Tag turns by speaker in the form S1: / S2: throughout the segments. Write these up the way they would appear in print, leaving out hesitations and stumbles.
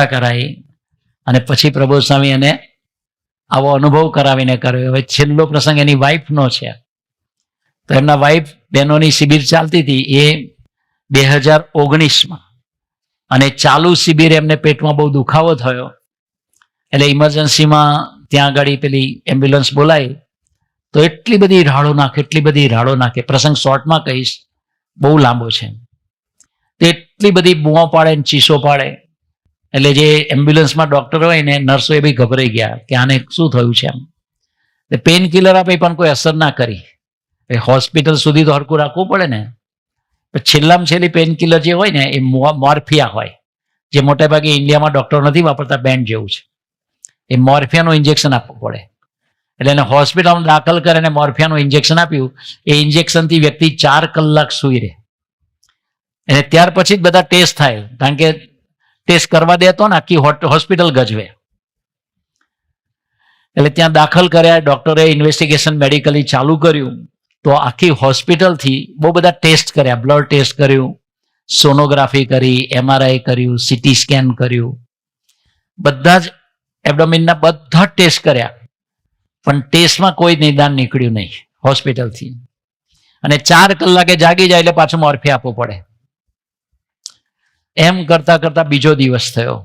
S1: કરાવી અને પછી પ્રભુ સ્વામી એને આવો અનુભવ કરાવીને કર્યો. હવે છેલ્લો પ્રસંગ એની વાઈફનો છે. તો એમના વાઈફ બહેનોની શિબિર ચાલતી હતી એ 2019માં, અને ચાલુ શિબિર એમને પેટમાં બહુ દુખાવો થયો એટલે ઇમરજન્સીમાં ત્યાં આગળ પેલી એમ્બ્યુલન્સ બોલાવી. તો એટલી બધી રાડો નાખે. પ્રસંગ શોર્ટમાં કહીશ, બહુ લાંબો છે. તો એટલી બધી બૂમો પાડે ને ચીસો પાડે એટલે જે એમ્બ્યુલન્સમાં ડોક્ટર હોય ને નર્સો એ બી ગભરાઈ ગયા કે આને શું થયું છે. એમ પેઇન કિલર આપે પણ કોઈ અસર ના કરી. હોસ્પિટલ સુધી તો હરકું રાખવું પડે ને. છેલ્લામાં છેલ્લી પેઇન કિલર જે હોય ને એ મોર્ફિયા હોય, જે મોટા ભાગે ઇન્ડિયામાં ડોક્ટર નથી વાપરતા, બેન્ડ જેવું છે. એ મોર્ફિયાનું ઇન્જેક્શન આપવું પડે. એટલે એને હોસ્પિટલમાં દાખલ કરે અને મોર્ફિયાનું ઇન્જેક્શન આપ્યું. એ ઇન્જેક્શનથી વ્યક્તિ 4 કલાક સૂઈ રહે. અને ત્યાર પછી જ બધા ટેસ્ટ થાય, કારણ કે ટેસ્ટ કરવા દેતો ને આખી હોસ્પિટલ ગજવે. એટલે ત્યાં દાખલ કર્યા, ડોક્ટરે ઇન્વેસ્ટિગેશન મેડિકલી ચાલુ કર્યું. તો આખી હોસ્પિટલથી બહુ બધા ટેસ્ટ કર્યા, બ્લડ ટેસ્ટ કર્યું, સોનોગ્રાફી કરી, MRI કર્યું, CT સ્કેન કર્યું, બધા જ એબડોમિનના બધા ટેસ્ટ કર્યા. પણ ટેસ્ટમાં કોઈ નિદાન નીકળ્યું નહીં હોસ્પિટલથી. અને 4 કલાકે જાગી જાય એટલે પાછું મોર્ફિયા આપવું પડે. એમ કરતા કરતા બીજો દિવસ થયો.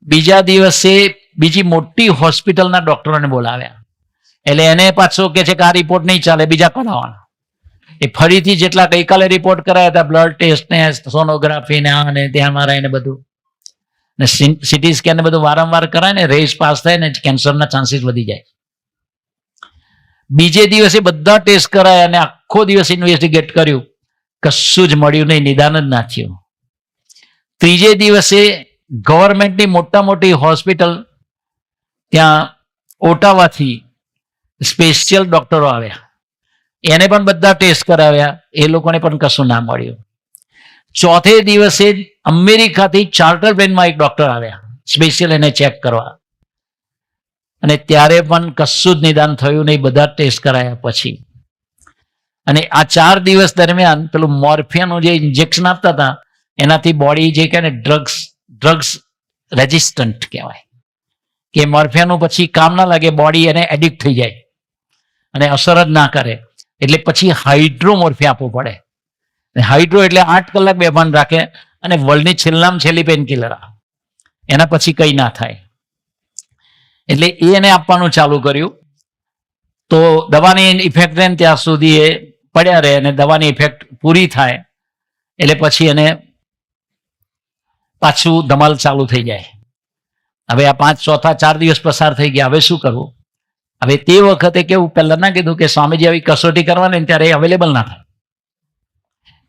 S1: બીજા દિવસે બીજી મોટી હોસ્પિટલના ડોક્ટરોને બોલાવ્યા. એટલે એને પાછો કે છે કે આ રિપોર્ટ નહીં ચાલે, બીજા કરાવવાના. એ ફરીથી જેટલા ગઈકાલે રિપોર્ટ કરાયા હતા, બ્લડ ટેસ્ટ ને સોનોગ્રાફી ને આ ને ત્યાં મારા ને બધું ને CT સ્કેન ને બધું વારંવાર કરાય ને રેસ પાસ થાય ને કેન્સરના ચાન્સીસ વધી જાય. બીજે દિવસે બધા ટેસ્ટ કરાયા અને આખો દિવસ ઇન્વેસ્ટિગેટ કર્યું, કશું જ મળ્યું નહીં, નિદાન જ ના થયું. ત્રીજે દિવસે ગવર્મેન્ટની મોટી હોસ્પિટલ ત્યાં ઓટાવાથી સ્પેશિયલ ડોક્ટરો આવ્યા. એને પણ બધા ટેસ્ટ કરાવ્યા, એ લોકોને પણ કશું ના મળ્યું. ચોથે દિવસે અમેરિકાથી ચાર્ટર પ્લેનમાં એક ડોક્ટર આવ્યા સ્પેશિયલ એને ચેક કરવા, અને ત્યારે પણ કશું જ નિદાન થયું નહીં, બધા ટેસ્ટ કરાયા પછી. અને આ 4 દિવસ દરમિયાન પેલું મોર્ફિયાનું જે ઇન્જેક્શન આપતા હતા એનાથી બોડી જે કહે ને ડ્રગ્સ રેઝિસ્ટન્ટ કહેવાય, કે મોર્ફિયાનું પછી કામ ના લાગે, બોડી એને એડિક્ટ થઈ જાય અને અસર જ ના કરે. એટલે પછી હાઇડ્રોમોર્ફિયા આપવું પડે. હાઇડ્રો એટલે 8 કલાક બેભાન રાખે અને વર્લ્ડની છેલ્લામાં છેલ્લી પેન કિલર, એના પછી કંઈ ના થાય. એટલે એને આપવાનું ચાલુ કર્યું. તો દવાની ઇફેક્ટ રહે ત્યાં સુધી એ પડ્યા રહે, અને દવાની ઇફેક્ટ પૂરી થાય એટલે પછી એને પાછું ધમાલ ચાલુ થઈ જાય. હવે આ 4 દિવસ પસાર થઈ ગયા, હવે શું કરવું? હવે તે વખતે કેવું, પહેલા ના કીધું કે સ્વામીજી આવી કસોટી કરવાની ત્યારે એ અવેલેબલ ના થાય.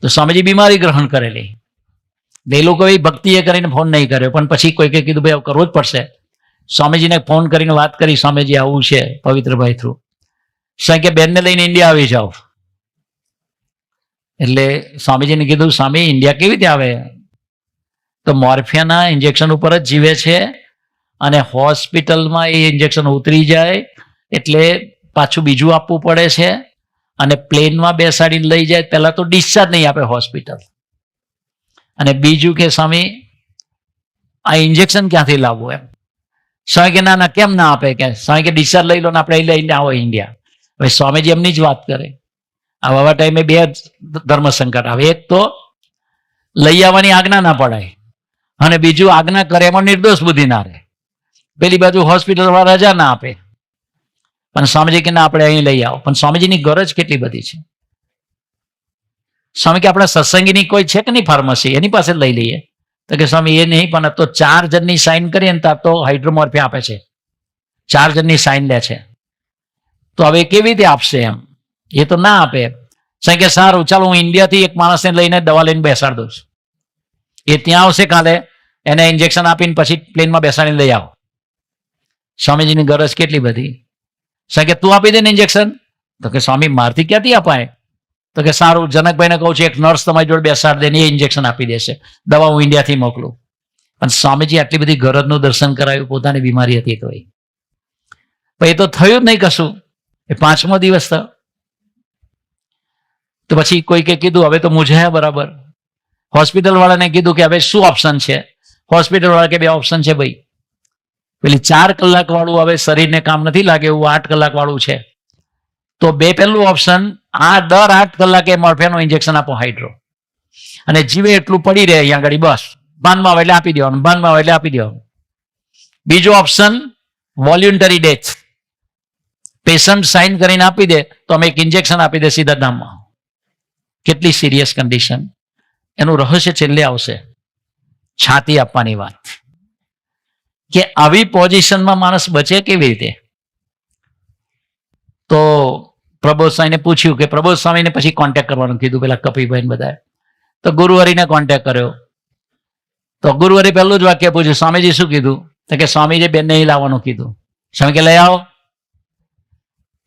S1: તો સ્વામીજી બીમારી ગ્રહણ કરેલી, એ લોકોએ ભક્તિએ કરીને ફોન નહીં કર્યો, પણ પછી કોઈકે કીધું ભાઈ કરવો જ પડશે. સ્વામીજીને ફોન કરીને વાત કરી, સ્વામીજી આવું છે પવિત્રભાઈ થ્રુ. સ્વામી કે બેનને લઈને ઇન્ડિયા આવી જાઓ. એટલે સ્વામીજીને કીધું, સ્વામી ઇન્ડિયા કેવી રીતે આવે? તો મોર્ફિયાના ઇન્જેક્શન ઉપર જ જીવે છે, અને હોસ્પિટલમાં એ ઇન્જેક્શન ઉતરી જાય એટલે પાછું બીજું આપવું પડે છે, અને પ્લેનમાં બેસાડીને લઈ જાય પહેલા તો ડિસ્ચાર્જ નહીં આપે હોસ્પિટલ. અને બીજું કે સ્વામી આ ઇન્જેક્શન ક્યાંથી લાવવું? એમ સ્વામી કે ના કેમ ના આપે? કે સ્વામી કે ડિસ્ચાર્જ લઈ લો ને આપણે લઈને આવો ઇન્ડિયા. હવે સ્વામીજી એમની જ વાત કરે. આવા ટાઈમે 2 ધર્મ સંકટ આવે. એક તો લઈ આવવાની આજ્ઞા ના પડાય, અને બીજું આજ્ઞા કરે એમાં નિર્દોષ બુદ્ધિ ના રહે. પેલી બાજુ હોસ્પિટલ વાળા રજા ના આપે, પણ સ્વામીજી કે ના આપણે અહીં લઈ આવો. પણ સ્વામીજીની ગરજ કેટલી બધી છે. સ્વામી કે આપણા સત્સંગીની કોઈ છે કે નહીં ફાર્મસી, એની પાસે લઈ લઈએ. તો કે સ્વામી એ નહીં, પણ તો 4 જણની સાઇન કરીએ ને ત્યાં તો હાઇડ્રોમોર્ફિયા આપે છે, 4 જણની સાઇન લે છે. તો હવે કેવી રીતે આપશે? એમ એ તો ના આપે. સ્વામી કે સારું, ચાલો હું ઇન્ડિયાથી એક માણસને લઈને દવા લઈને બેસાડ દઉં છું. એ ત્યાં આવશે કાલે, એને ઇન્જેક્શન આપીને પછી પ્લેનમાં બેસાડીને લઈ આવો. સ્વામીજીની ગરજ કેટલી બધી. સ્વામી કે તું આપી દે ને ઇન્જેક્શન. તો કે સ્વામી મારથી ક્યાંથી અપાય? તો કે સારું, જનકભાઈને કહું છું એક નર્સ તમારી જોડે બેસાડ દે ને એ ઇન્જેક્શન આપી દેશે, દવા હું ઇન્ડિયાથી મોકલું. પણ સ્વામીજી આટલી બધી ગરજનું દર્શન કરાવ્યું, પોતાની બીમારી હતી તો એ તો થયું જ નહીં કશું. એ 5મો દિવસ થયો. તો પછી કોઈકે કીધું હવે તો મૂંઝાયા બરાબર. હોસ્પિટલ વાળાને કીધું કે હવે શું ઓપ્શન છે? હોસ્પિટલ વાળા કે બે ઓપ્શન છે ભાઈ, પેલી 4 કલાક વાળું હવે શરીરને કામ નથી લાગે એવું 8 કલાક વાળું છે, તો પહેલું ઓપ્શન દર 8 કલાકે મોર્ફિનનું ઇન્જેક્શન આપો હાઇડ્રો, અને જીવે એટલું પડી રહે અહીંયા આગળ, બસ બાંધમાં આવે એટલે આપી દેવાનું, બાંધમાં આવે એટલે આપી દેવાનું. બીજો ઓપ્શન વોલ્યુન્ટરી ડેથ, પેશન્ટ સાઇન કરીને આપી દે તો અમે એક ઇન્જેક્શન આપી દે સીધા દામમાં. કેટલી સિરિયસ કન્ડિશન, એનું રહસ્ય છેલ્લે આવશે. છાતી આપવાની વાત, કે આવી પોઝિશનમાં માણસ બચે કેવી રીતે? તો પ્રબોધ સ્વામીને પૂછ્યું કે પ્રબોધ સ્વામીને પછી કોન્ટેક્ટ કરવાનું કીધું, પેલા કપિભાઈ બધા. તો ગુરુવારીને કોન્ટેક્ટ કર્યો. તો ગુરુવારે પહેલું જ વાક્ય પૂછ્યું, સ્વામીજી શું કીધું? તો કે સ્વામીજી બેન નહીં લાવવાનું કીધું. સ્વામી કે લઈ આવો.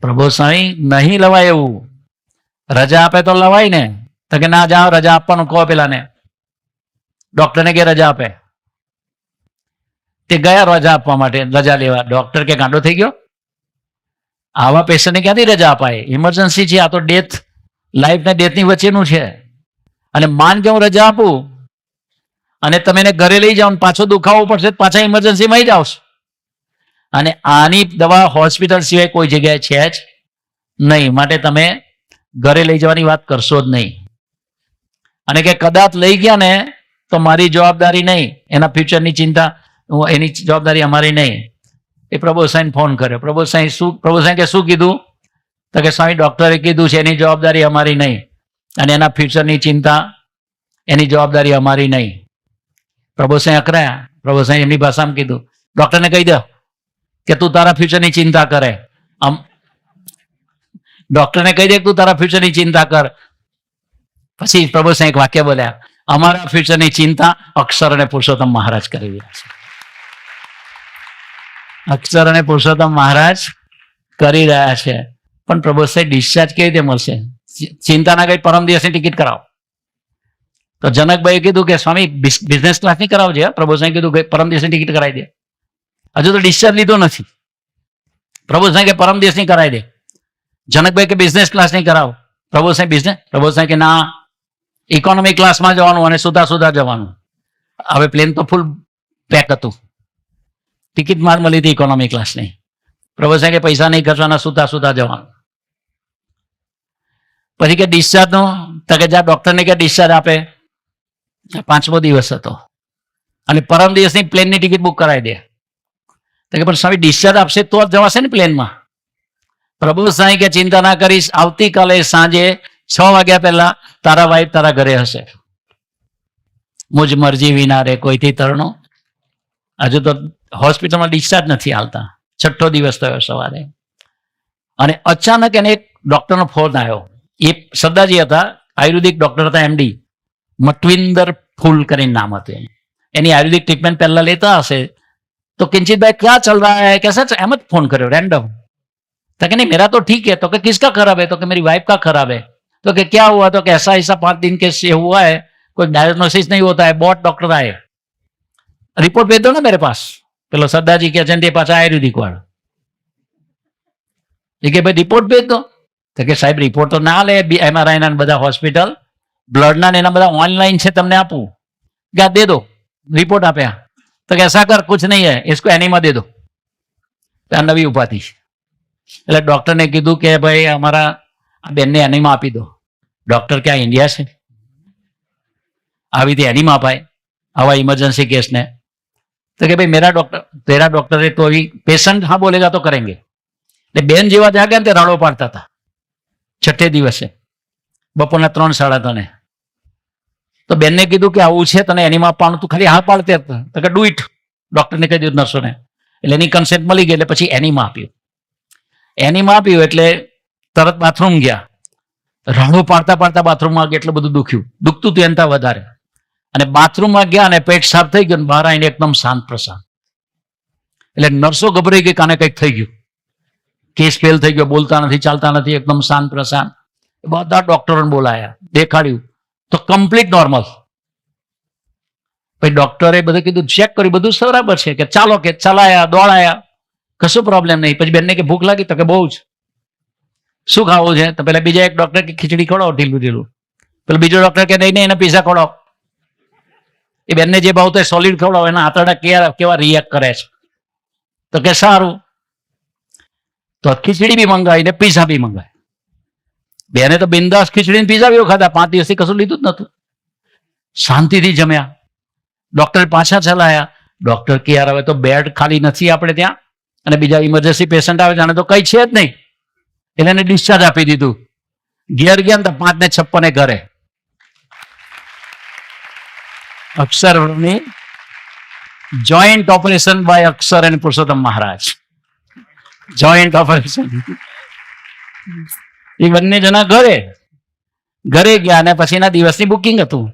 S1: પ્રબોધ સ્વામી નહીં લવાય એવું, રજા આપે તો લવાય ને. તો કે ના જાઓ, રજા આપવાનું કહો પેલાને, ડોક્ટરને કે રજા આપે. તે ગયા રજા આપવા માટે, રજા લેવા. ડોક્ટર કે ગાંડો થઈ ગયો, આવા પેશન્ટને ક્યાંથી રજા અપાય? ઇમરજન્સી છે આ તો, ડેથ, લાઈફ ને ડેથની વચ્ચેનું છે. અને માન કે હું રજા આપું અને તમે એને ઘરે લઈ જાઓ, પાછો દુખાવો પડશે, પાછા ઇમરજન્સીમાં જ આવશો. અને આની દવા હોસ્પિટલ સિવાય કોઈ જગ્યાએ છે જ નહીં, માટે તમે ઘરે લઈ જવાની વાત કરશો જ નહીં. અને કે કદાચ લઈ ગયા ને તો મારી જવાબદારી નહીં, એના ફ્યુચરની ચિંતા, એની જવાબદારી અમારી નહીં. એ પ્રબોધ સાહેબ ફોન કર્યો. પ્રબોધ સાહેબ કે શું કીધું? તો કે સ્વામી ડોક્ટરે કીધું છે એની જવાબદારી અમારી નહીં, અને એના ફ્યુચરની ચિંતા એની જવાબદારી અમારી નહીં. પ્રબોધ સાહેબ અકળાયા. પ્રબોધ સાહેબ એમની ભાષામાં કીધું, ડોક્ટરને કહી દો કે તું તારા ફ્યુચરની ચિંતા કરે. ડોક્ટરને કહી દે કે તું તારા ફ્યુચરની ચિંતા કર. પછી પ્રભુ સાહેબ એક વાક્ય બોલ્યા, અમારા ફ્યુચરની ચિંતા અક્ષર અને પુરુષોત્તમ મહારાજ કરી રહ્યા છે. અક્ષર અને પુરુષોત્તમ મહારાજ કરી રહ્યા છે. પણ પ્રભુ સાહેબ ડિસ્ચાર્જ કેવી રીતે મળશે? ચિંતા ના કરી, પરમ દિવસની ટિકિટ કરાવો. તો જનકભાઈએ કીધું કે સ્વામી બિઝનેસ ક્લાસની કરાવજે. પ્રભુ સાહેબ કીધું કે પરમ દિવસની ટિકિટ કરાવી દે, હજુ તો ડિસ્ચાર્જ લીધો નથી. પ્રભુ સાહેબ કે પરમ દિવસની કરાવી દે. જનકભાઈ કે બિઝનેસ ક્લાસની કરાવો. પ્રભુ સાહેબ પ્રભુ સાહેબ કે ના, ઇકોનોમી ક્લાસમાં જવાનું અને સુધા જવાનું. હવે પ્લેન તો ફૂલ પેક હતું, ટિકિટ માર મળી હતી ઇકોનોમી ક્લાસની. પ્રભુ સાહેબ કે પૈસા નહીં ખર્ચવાના, સુધા જવાનું. પછી કે ડિસ્ચાર્જ નો, તો કે જ્યાં ડોક્ટરને કે ડિસ્ચાર્જ આપે. 5મો દિવસ હતો અને પરમ દિવસની પ્લેનની ટિકિટ બુક કરાવી દે. તો કે પણ સ્વામી ડિસ્ચાર્જ આપશે તો જ જવાશે ને પ્લેનમાં. પ્રભુ સાંઈ કે ચિંતા ના કરીશ, આવતીકાલે સાંજે 6 વાગ્યા પહેલા તારા વાઈફ તારા ઘરે હશે. મુજ મરજી વિના રે કોઈથી તરણો. હજુ તો હોસ્પિટલમાં ડિસ્ચાર્જ નથી આવતા. 6ઠ્ઠો દિવસ થયો સવારે. અને અચાનક એને એક ડોક્ટરનો ફોન આવ્યો. એ સરદારજી હતા, આયુર્વેદિક ડોક્ટર હતા, એમડી મટવિંદર ફૂલ કરીને નામ હતું. એની આયુર્વેદિક ટ્રીટમેન્ટ પહેલા લેતા હશે. तो किंचित भाई क्या चल रहा है, कैसा? अहमद फोन करो रैंडम. तो कि नहीं मेरा तो ठीक है. तो कि किसका खराब है? तो कि मेरी वाइफ का खराब है. तो कि क्या हुआ? तो कि ऐसा 5 दिन के से हुआ है, कोई डायग्नोसिस नहीं होता है, बहुत डॉक्टर आए, रिपोर्ट भेज दो ना मेरे पास. पेलो सरदार जी के अचंते पाचा आयुर्वेदिक वाला કે ભાઈ રિપોર્ટ ભેજ દો. તો કે સાહેબ રિપોર્ટ તો ના લે, MRI ના બધા હોસ્પિટલ બ્લડ ના એના બધા ઓનલાइन છે, તમને આપું क्या दे दो. रिपोर्ट આપ્યા. तो ऐसा कर, कुछ नहीं है, इसको एनीमा दे दो. नवी उपाधि. એટલે ડોક્ટરને કીધું કે ભાઈ અમારા આ બેનને એનીમા આપી દો. ડોક્ટર ક્યાં ઇન્ડિયા છે? આવી રીતે એનીમા અપાય આવા इमरजेंसी केस ने? तो कि भाई मेरा डॉक्टर, तेरा डॉक्टर है तो अभी पेशेंट हाँ बोलेगा तो करेंगे. એટલે બેન જેવા જાગ્યા ને તે રાડો પાડતા હતા. 6ઠ્ઠે દિવસે બપોરના 3-3:30. તો બેનને કીધું કે આવું છે, તને એનીમા આપવાનું, તું ખાલી હા પાડતે હતા. તો કે ડુ ઇટ. ડોક્ટરને કહી દીધું નર્સોને. એટલે એની કન્સેન્ટ મળી ગઈ. એટલે પછી એનીમા આપ્યું. એનીમા આપ્યું એટલે તરત બાથરૂમ ગયા. રાડો પાડતા બાથરૂમમાં ગયા. એટલું બધું દુખતું હતું એનતા વધારે. અને બાથરૂમમાં ગયા અને પેટ સાફ થઈ ગયું. બહાર આવીને એકદમ શાંત પ્રશાંત. એટલે નર્સો ગભરાઈ ગઈ, કાને કંઈક થઈ ગયું, કેસ ફેલ થઈ ગયો, બોલતા નથી, ચાલતા નથી, એકદમ શાંત પ્રશાંત. બધા ડોક્ટરોને બોલાયા, દેખાડ્યું તો કમ્પ્લીટ નોર્મલ. પછી ડોક્ટરે બધું કીધું, ચેક કર્યું, બધું બરાબર છે. કે ચાલો, કે ચલાયા, દોડાયા, કશું પ્રોબ્લેમ નહીં. પછી બેનને કે ભૂખ લાગી? તો કે બહુ જ. શું ખાવું છે? તો પેલા બીજા એક ડોક્ટર કે ખીચડી ખવડાવો ઢીલું. પેલો બીજો ડોક્ટર કે નહીં એને પીઝા ખવડાવો. એ બેનને જે ભાવતો સોલિડ ખવડાવો, એના આંતરડા કેવા રિએક્ટ કરે છે. તો કે સારું, તો ખીચડી બી મંગાવી ને પીઝા બી મંગાવી. બેને તો બિંદાસ ખીચડી પીઝા બી ખાધા, 5 દિવસથી કશું લીધું જ નતું, શાંતિથી જમ્યા. ડોક્ટર પાછા ચલાયા. ડોક્ટર કે યાર હવે તો બેડ ખાલી નથી આપણે ત્યાં, અને બીજા ઇમરજન્સી પેશન્ટ આવે જાણે તો કઈ છે જ નહીં, એટલે એને ડિસ્ચાર્જ આપી દીધું. ઘેર ગયા તો 5:56 ઘરે. અક્ષરની જોઈન્ટ ઓપરેશન બાય અક્ષર અને પુરુષોત્તમ મહારાજ. Joint operation. એ બંને જણા ઘરે ગયા, અને પછીના દિવસની બુકિંગ હતું.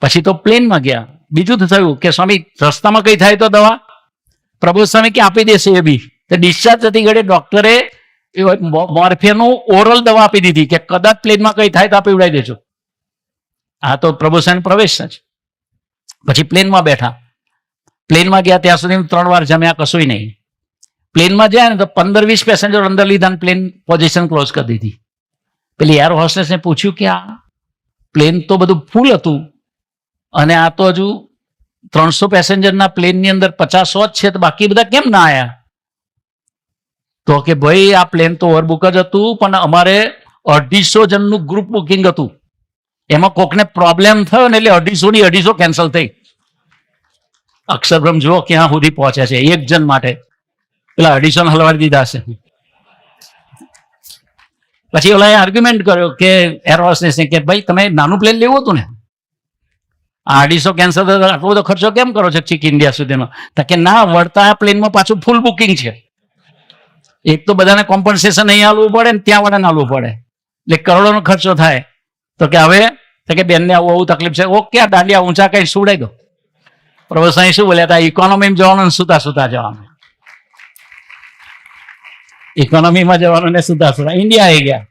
S1: પછી તો પ્લેનમાં ગયા. બીજું તો થયું કે સ્વામી રસ્તામાં કઈ થાય તો દવા પ્રભુ સ્વામી કે આપી દેશે. એ બી તો ડિસ્ચાર્જ થતી ઘડી ડોક્ટરે મોર્ફિયમનું ઓરલ દવા આપી દીધી કે કદાચ પ્લેનમાં કઈ થાય તો આપી ઉડાવી દેજો. આ તો પ્રભુ સ્વામી પ્રવેશ જ. પછી પ્લેનમાં બેઠા. પ્લેનમાં ગયા ત્યાં સુધી 3 વાર જમ્યા, કશું નહીં. પ્લેનમાં જાય ને તો 15-20 પેસેન્જર અંદર લીધા, પ્લેન પોઝિશન ક્લોઝ કરી દીધી. પેલી એર હોસ્ટેસને પૂછ્યું કે આ પ્લેન તો બધું ફૂલ હતું, અને આ તો હજુ 300 પેસેન્જરના પ્લેનની અંદર 50 જ છે, તો બાકી બધા કેમ ના આવ્યા? તો કે ભાઈ આ પ્લેન તો ઓવરબુક જ હતું, પણ અમારે 250 જણનું ગ્રુપ બુકિંગ હતું, એમાં કોકને પ્રોબ્લેમ થયો ને એટલે 250 કેન્સલ થઈ. અક્ષરબ્રહ્મ જુઓ ક્યાં સુધી પહોંચ્યા છે, 1 જણ માટે પેલા 250 હલવાડી દીધા છે. પછી ઓલા આર્ગ્યુમેન્ટ કર્યો કે એર હોસ્ટેસને કે ભાઈ તમે નાનું પ્લેન લેવું હતું ને, આ 250 કેન્સલ થયો, આટલો બધો ખર્ચો કેમ કરો છો ચીક ઇન્ડિયા સુધીનો? તો કે ના, વળતા પ્લેનમાં પાછું ફૂલ બુકિંગ છે. એક તો બધાને કોમ્પન્સેશન અહીં આલવું પડે ને ત્યાં વાળાને આલવું પડે, એટલે કરોડોનો ખર્ચો થાય. તો કે હવે તો કે બેનને આવું તકલીફ છે, ઓકે આ દાંડિયા ઊંચા કઈ સુડાઈ દો. પ્રભુ સાંઈ શું બોલ્યા હતા? ઇકોનોમીમાં જવાનું, સુતા જવાનું. ઇકોનોમીમાં જવાનું ને સુતા ઇન્ડિયા આવી ગયા.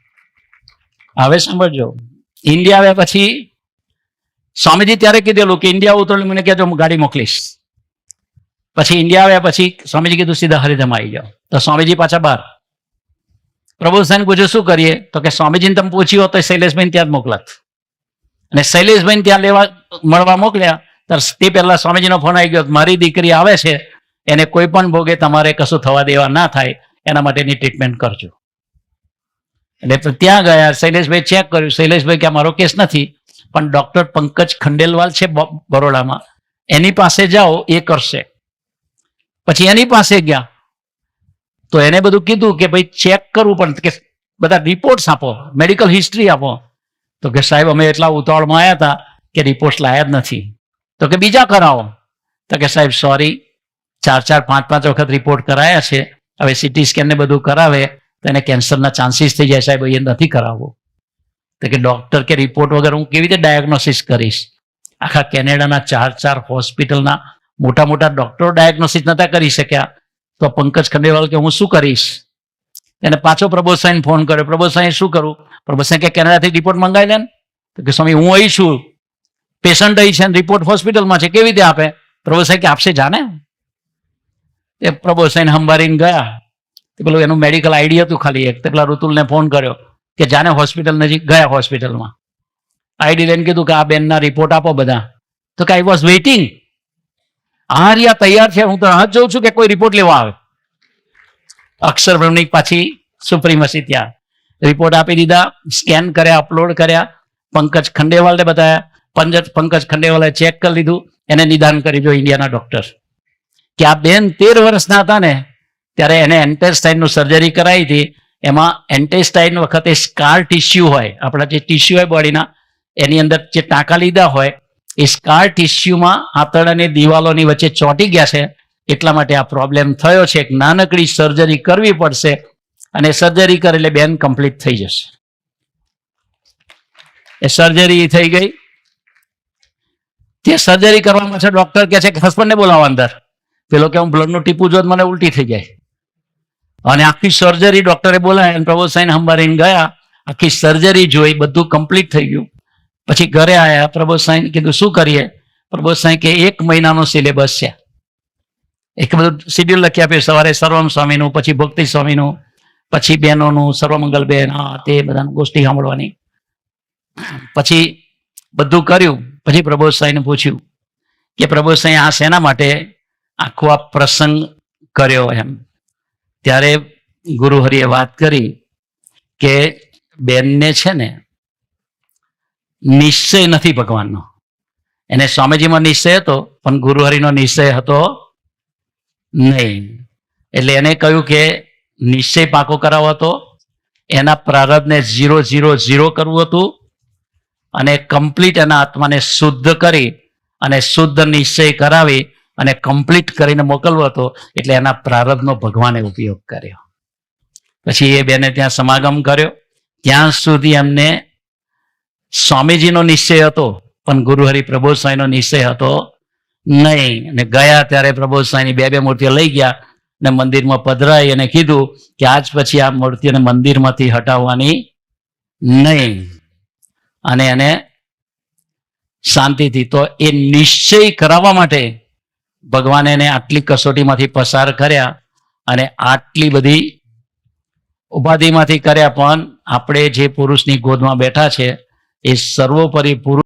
S1: હવે સાંભળજો, ઇન્ડિયા આવ્યા પછી સ્વામીજી ત્યારે કીધેલું કે ઇન્ડિયા ઉતરેલું મને કહેજો, હું ગાડી મોકલીશ. પછી ઇન્ડિયા આવ્યા પછી સ્વામીજી કીધું સીધા હરિધામ આવી જાઓ. તો સ્વામીજી પાછા બહાર. પ્રભુ સાંઈને પૂછ્યું શું કરીએ? તો કે સ્વામીજીને તમે પૂછ્યું હોત તો શૈલેષભાઈને ત્યાં જ મોકલાત. અને શૈલેષભાઈને ત્યાં મળવા મોકલ્યા. તે પહેલા સ્વામીજીનો ફોન આવી ગયો, મારી દીકરી આવે છે, એને કોઈ પણ ભોગે તમારે કશું થવા દેવા ના થાય, એના માટેની ટ્રીટમેન્ટ કરજો. એટલે ત્યાં ગયા, શૈલેષભાઈ ચેક કર્યું. શૈલેષભાઈ કે મારો કેસ નથી, પણ ડોક્ટર પંકજ ખંડેલવાલ છે બરોડામાં, એની પાસે જાઓ, એ કરશે. પછી એની પાસે ગયા તો એને બધું કીધું કે ભાઈ ચેક કરવું, પણ કે બધા રિપોર્ટ્સ આપો, મેડિકલ હિસ્ટ્રી આપો. તો કે સાહેબ અમે એટલા ઉતાવળમાં આવ્યા હતા કે રિપોર્ટ્સ લાયા જ નથી. તો કે બીજા કરાવો. તો કે સાહેબ સોરી, 4-4, 5-5 વખત રિપોર્ટ કરાયા છે, હવે સીટી સ્કેન ને બધું કરાવે તો એને કેન્સરના ચાન્સીસ થઈ જાય સાહેબ, એ નથી કરાવવું. તો કે ડોક્ટર કે રિપોર્ટ વગર હું કેવી રીતે ડાયગ્નોસિસ કરીશ? આખા કેનેડાના 4 હોસ્પિટલના મોટા મોટા ડોક્ટરો ડાયગ્નોસિસ નતા કરી શક્યા, તો પંકજ ખંડેવાલ કે હું શું કરીશ? એને પાછો પ્રભુ સાંઈને ફોન કર્યો. પ્રભુ સાંઈ શું કરું? પ્રભુ સાંઈ કે કેનેડાથી રિપોર્ટ મંગાવી લે ને. તો કે સ્વામી હું અહીં છું, પેશન્ટ અહીં છે, રિપોર્ટ હોસ્પિટલમાં છે, કેવી રીતે આપે? પ્રભુ સાંઈ કે આપશે જાને. એ પ્રભુ સાંઈને સંભાળીને ગયા. પેલું એનું મેડિકલ આઈડી હતું ખાલી એક. તે પેલા ઋતુલને ફોન કર્યો કે જાને હોસ્પિટલ નજીક. ગયા હોસ્પિટલમાં, આઈડી લઈને કીધું કે આ બેનના રિપોર્ટ આપો બધા. તો કે આઈ વોઝ વેઇટિંગ. આ રહ્યા તૈયાર છે, હું તો રાહ જોઉં છું કે કોઈ રિપોર્ટ લેવા આવે. અક્ષરબ્રહ્મની પાછી સુપ્રીમસી ત્યાં રિપોર્ટ આપી દીધા, સ્કેન કર્યા, અપલોડ કર્યા, પંકજ ખંડેવાલને બતાવ્યા. પંકજ ખંડેવાલે ચેક કરી લીધું, એને નિદાન કરી જો ઇન્ડિયાના ડોક્ટર કે આ બેન 13 વર્ષના હતા ને ત્યારે એને એન્ટેસ્ટાઇનનું સર્જરી કરાવી હતી. એમાં એન્ટેસ્ટાઇન વખતે સ્કાર ટિશ્યુ હોય, આપણા જે ટિશ્યુ હોય બોડીના, એની અંદર જે ટાંકા લીધા હોય, એ સ્કાર ટિશ્યુમાં આંતરડાની દિવાલોની વચ્ચે ચોંટી ગયા છે, એટલા માટે આ પ્રોબ્લેમ થયો છે. એક નાનકડી સર્જરી કરવી પડશે, અને સર્જરી કરે એટલે બેન કમ્પ્લીટ થઈ જશે. એ સર્જરી થઈ ગઈ. તે સર્જરી કરવામાં છે, ડોક્ટર કહે છે કે હસબન્ડને બોલાવો અંદર. પેલો કે હું બ્લડનું ટીપું જોત મને ઉલટી થઈ જાય. અને આખી સર્જરી ડોક્ટરે બોલાય, પ્રભુ સાંઈને સંભાળીને ગયા. આખી સર્જરી જોઈ, બધું કમ્પ્લીટ થઈ ગયું. પછી ઘરે આવ્યા. પ્રભુ સાંઈને કીધું શું કરીએ? પ્રભુ સાંઈ કે 1 મહિનાનો સિલેબસ છે. એક બધું શિડ્યુલ લખી આપ્યું. સવારે સર્વમ સ્વામીનું, પછી ભક્તિ સ્વામીનું, પછી બહેનોનું, સર્વમંગલ બેન, હા તે બધાનું ગોષ્ઠી સાંભળવાની. પછી બધું કર્યું. પછી પ્રભુ સાંઈને પૂછ્યું કે પ્રભુ સાંઈ આ શેના માટે આખો આ પ્રસંગ કર્યો એમ. ત્યારે ગુરુહરિએ વાત કરી કે બેનને છે ને નિશ્ચય નથી ભગવાનનો. એને સ્વામીજીમાં નિશ્ચય હતો પણ ગુરુહરિનો નિશ્ચય હતો નહીં. એટલે એને કહ્યું કે નિશ્ચય પાકો કરાવવો હતો, એના પ્રારબ્ધને 000 કરવું હતું અને કમ્પ્લીટ એના આત્માને શુદ્ધ કરી અને શુદ્ધ નિશ્ચય કરાવી અને કમ્પ્લીટ કરીને મોકલવો હતો. એટલે એના પ્રારબ્ધનો ભગવાને ઉપયોગ કર્યો. પછી એ બેને ત્યાં સમાગમ કર્યો. ત્યાં સુધી એમને સ્વામીજીનો નિશ્ચય હતો પણ ગુરુહરિ પ્રબોધ સ્વામીનો નિશ્ચય હતો નહીં. અને ગયા ત્યારે પ્રબોધ સ્વામીની બે મૂર્તિઓ લઈ ગયા ને મંદિરમાં પધરાઈ અને કીધું કે આજ પછી આ મૂર્તિઓને મંદિરમાંથી હટાવવાની નહીં, અને એને શાંતિથી. તો એ નિશ્ચય કરાવવા માટે ભગવાને એને આટલી કસોટીમાંથી પસાર કર્યા અને આટલી બધી ઉપાધિમાંથી કર્યા. પણ આપણે જે પુરુષની ગોદમાં બેઠા છે એ સર્વોપરી પુરુષ